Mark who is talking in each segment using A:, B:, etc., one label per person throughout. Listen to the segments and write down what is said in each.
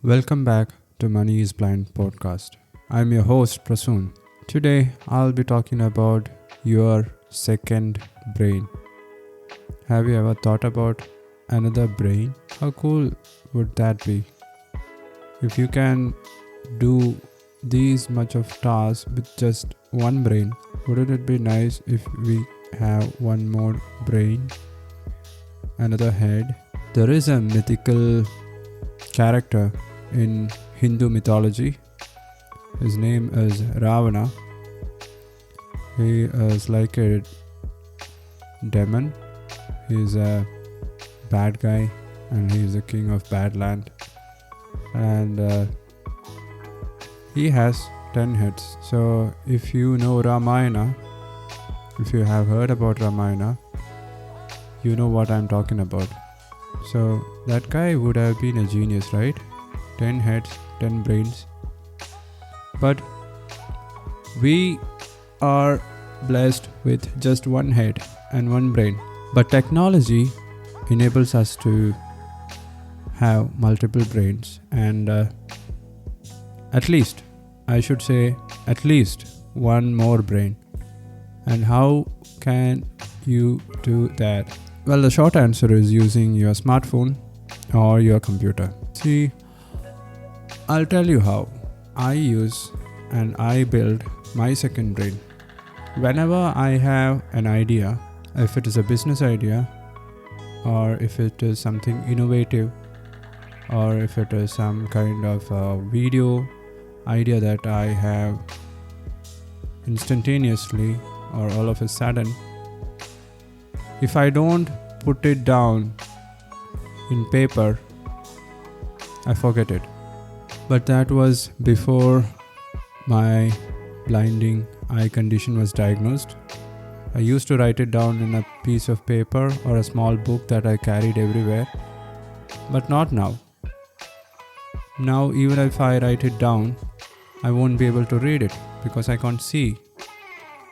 A: Welcome back to Money is Blind podcast. I'm your host Prasoon. Today I'll be talking about your second brain. Have you ever thought about another brain? How cool would that be? If you can do these much of tasks with just one brain, wouldn't it be nice if we have one more brain, another head? There is a mythical character in Hindu mythology. His name is Ravana. He is like a demon. He is a bad guy and he is the king of bad land. And he has 10 heads. So if you know Ramayana, if you have heard about Ramayana, you know what I'm talking about. So that guy would have been a genius, right? 10 heads, 10 brains. But we are blessed with just one head and one brain. But technology enables us to have multiple brains and at least one more brain. And how can you do that? Well, the short answer is using your smartphone or your computer. See, I'll tell you how I use and I build my second brain. Whenever I have an idea, if it is a business idea, or if it is something innovative, or if it is some kind of video idea that I have instantaneously or all of a sudden, if I don't put it down in paper, I forget it. But that was before my blinding eye condition was diagnosed. I used to write it down in a piece of paper or a small book that I carried everywhere. But not now. Now even if I write it down, I won't be able to read it because I can't see.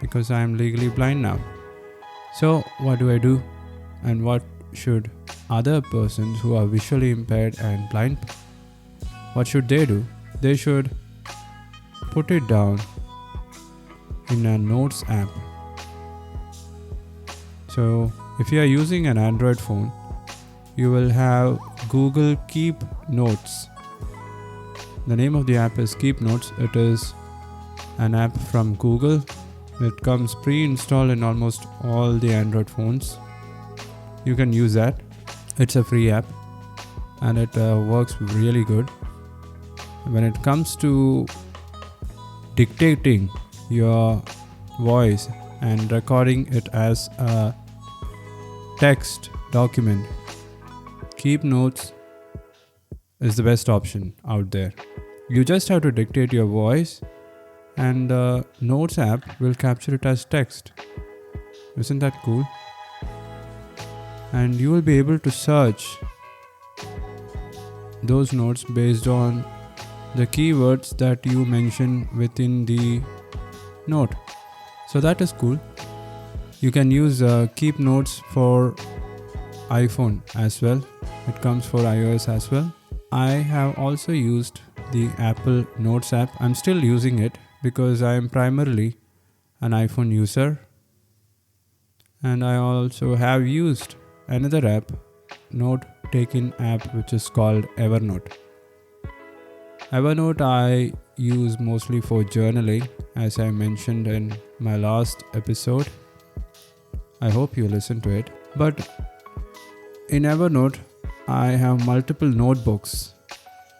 A: Because I am legally blind now. So what do I do? And what should other persons who are visually impaired and blind, what should they do? They should put it down in a notes app. So if you are using an Android phone, you will have Google Keep Notes. The name of the app is Keep Notes. It is an app from Google. It comes pre-installed in almost all the Android phones. You can use that. It's a free app and it works really good. When it comes to dictating your voice and recording it as a text document, Keep Notes is the best option out there. You just have to dictate your voice and the Notes app will capture it as text. Isn't that cool? And you will be able to search those notes based on the keywords that you mention within the note. So that is cool. You can use Keep Notes for iPhone as well. It comes for iOS as well. I have also used the Apple Notes app. I'm still using it because I am primarily an iPhone user. And I also have used another app, note-taking app, which is called Evernote. Evernote I use mostly for journaling, as I mentioned in my last episode. I hope you listen to it. But in Evernote, I have multiple notebooks.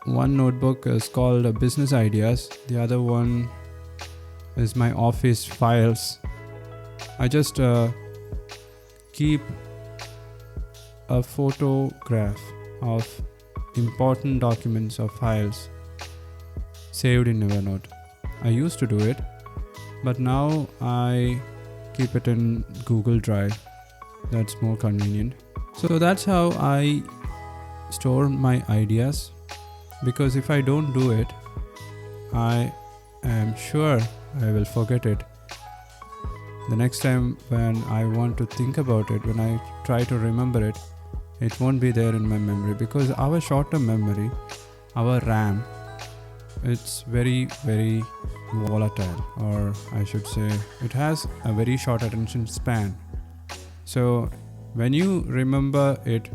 A: One notebook is called Business Ideas. The other one is my office files. I just keep a photograph of important documents or files saved in Evernote. I used to do it, but now I keep it in Google Drive. That's more convenient. So that's how I store my ideas, because if I don't do it, I am sure I will forget it. The next time when I want to think about it, when I try to remember it, it won't be there in my memory, because our short-term memory our RAM, it's very, very volatile, or I should say, it has a very short attention span. So when you remember it,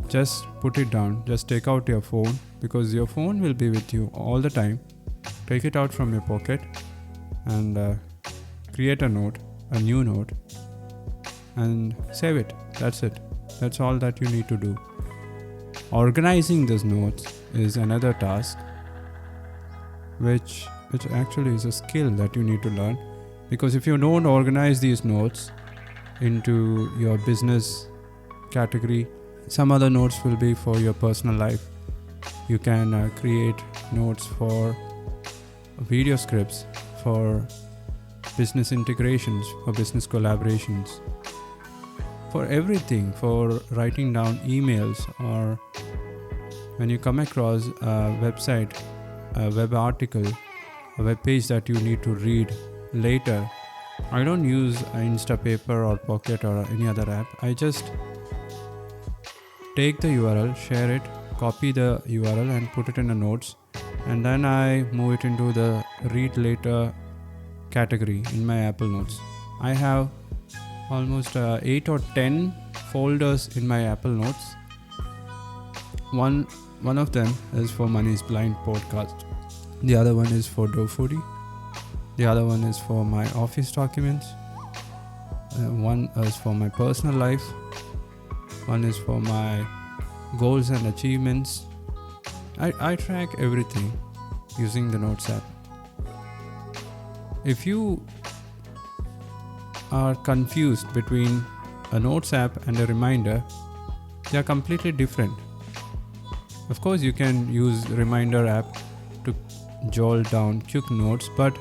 A: just put it down, just take out your phone, because your phone will be with you all the time. Take it out from your pocket and create a new note, and save it. That's it. That's all that you need to do. Organizing these notes is another task, which actually is a skill that you need to learn, because if you don't organize these notes into your business category, some other notes will be for your personal life. You can create notes for video scripts, for business integrations, for business collaborations, for everything, for writing down emails, or when you come across a website, a web article, a web page that you need to read later. I don't use Instapaper or Pocket or any other app. I just take the URL, share it, copy the URL and put it in the notes, and then I move it into the read later category in my Apple Notes. I have almost 8 or 10 folders in my Apple Notes. One of them is for Money is Blind podcast. The other one is for Dough Foodie. The other one is for my office documents. One is for my personal life. One is for my goals and achievements. I track everything using the Notes app. If you are confused between a Notes app and a reminder, they are completely different. Of course, you can use Reminder app to jot down quick notes, but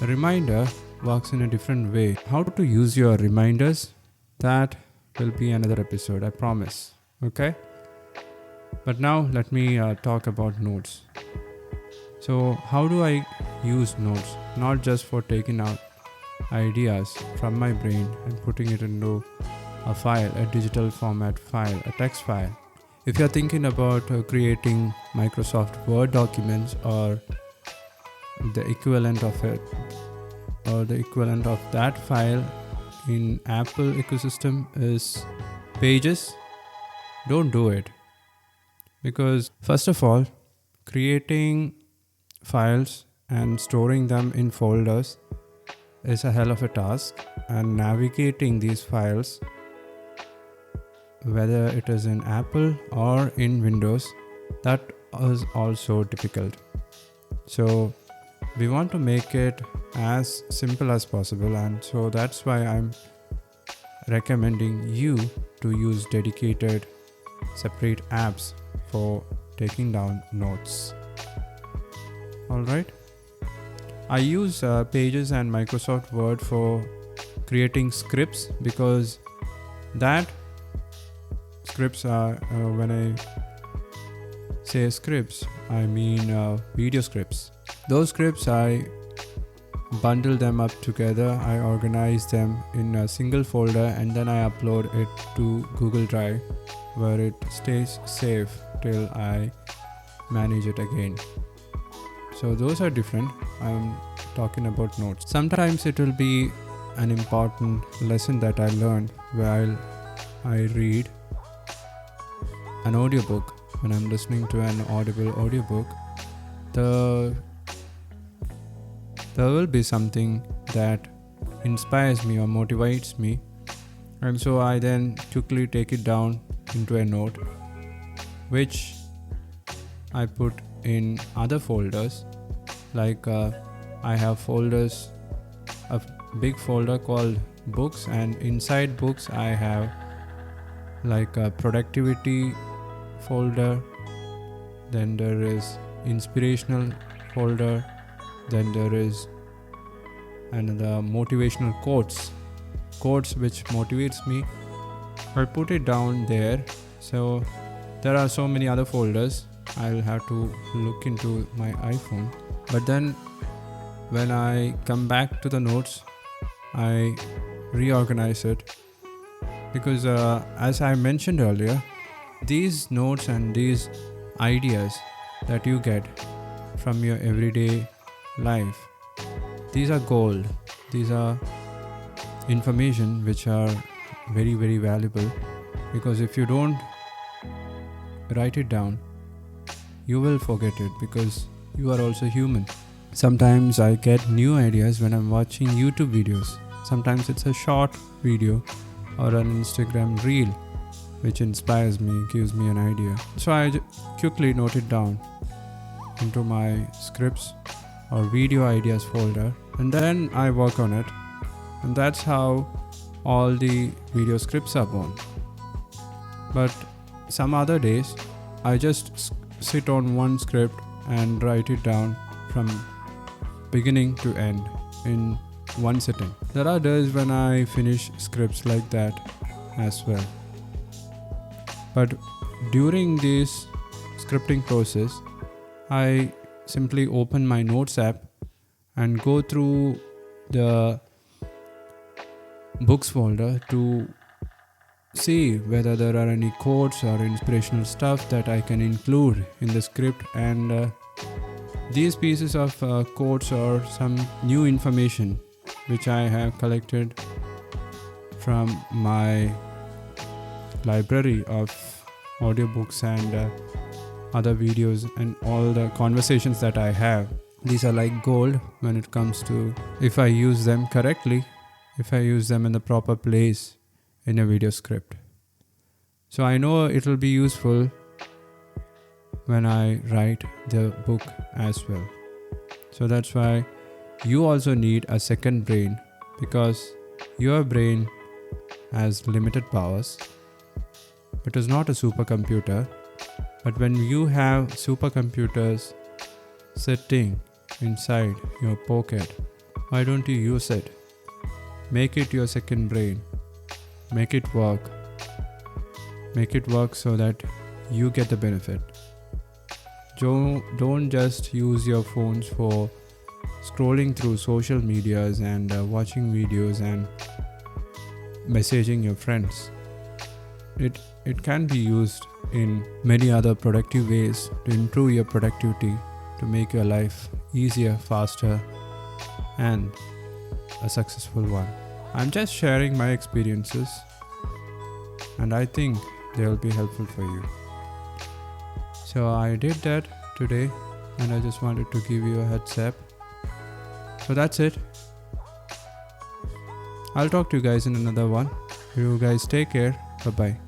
A: a reminder works in a different way. How to use your reminders, that will be another episode, I promise. Okay? But now let me talk about notes. So how do I use notes? Not just for taking out ideas from my brain and putting it into a file, a digital format file, a text file. If you're thinking about creating Microsoft Word documents or the equivalent of it, or the equivalent of that file in Apple ecosystem is Pages, don't do it. Because first of all, creating files and storing them in folders is a hell of a task, and navigating these files, whether it is in Apple or in Windows, that is also difficult. So we want to make it as simple as possible, and so that's why I'm recommending you to use dedicated separate apps for taking down notes. Alright, I use Pages and Microsoft Word for creating scripts, because that scripts are, when I say scripts, I mean video scripts. Those scripts, I bundle them up together, I organize them in a single folder, and then I upload it to Google Drive, where it stays safe till I manage it again. So those are different. I'm talking about notes. Sometimes it will be an important lesson that I learned while I read an audiobook. When I'm listening to an audible audiobook, there will be something that inspires me or motivates me, and so I then quickly take it down into a note, which I put in other folders. Like I have folders, a big folder called books, and inside books I have like a productivity folder, then there is inspirational folder, then there is another motivational quotes which motivates me. I put it down there. So there are so many other folders. I'll have to look into my iPhone. But then when I come back to the notes, I reorganize it, because as I mentioned earlier, these notes and these ideas that you get from your everyday life, these are gold. These are information which are very, very valuable, because if you don't write it down, you will forget it, because you are also human. Sometimes I get new ideas when I'm watching YouTube videos. Sometimes it's a short video or an Instagram reel which inspires me, gives me an idea. So I quickly note it down into my scripts or video ideas folder, and then I work on it. And that's how all the video scripts are born. But some other days, I just sit on one script and write it down from beginning to end in one sitting. There are days when I finish scripts like that as well. But during this scripting process, I simply open my notes app and go through the books folder to see whether there are any quotes or inspirational stuff that I can include in the script. And these pieces of quotes or some new information which I have collected from my library of audiobooks and other videos and all the conversations that I have. These are like gold when it comes to, if I use them correctly, if I use them in the proper place in a video script. So I know it will be useful when I write the book as well. So that's why you also need a second brain, because your brain has limited powers. It is not a supercomputer, but when you have supercomputers sitting inside your pocket, why don't you use it? Make it your second brain. Make it work. Make it work so that you get the benefit. Don't just use your phones for scrolling through social medias and watching videos and messaging your friends. It can be used in many other productive ways to improve your productivity, to make your life easier, faster, and a successful one. I'm just sharing my experiences, and I think they will be helpful for you. So I did that today, and I just wanted to give you a heads up. So that's it. I'll talk to you guys in another one. You guys take care. Bye-bye.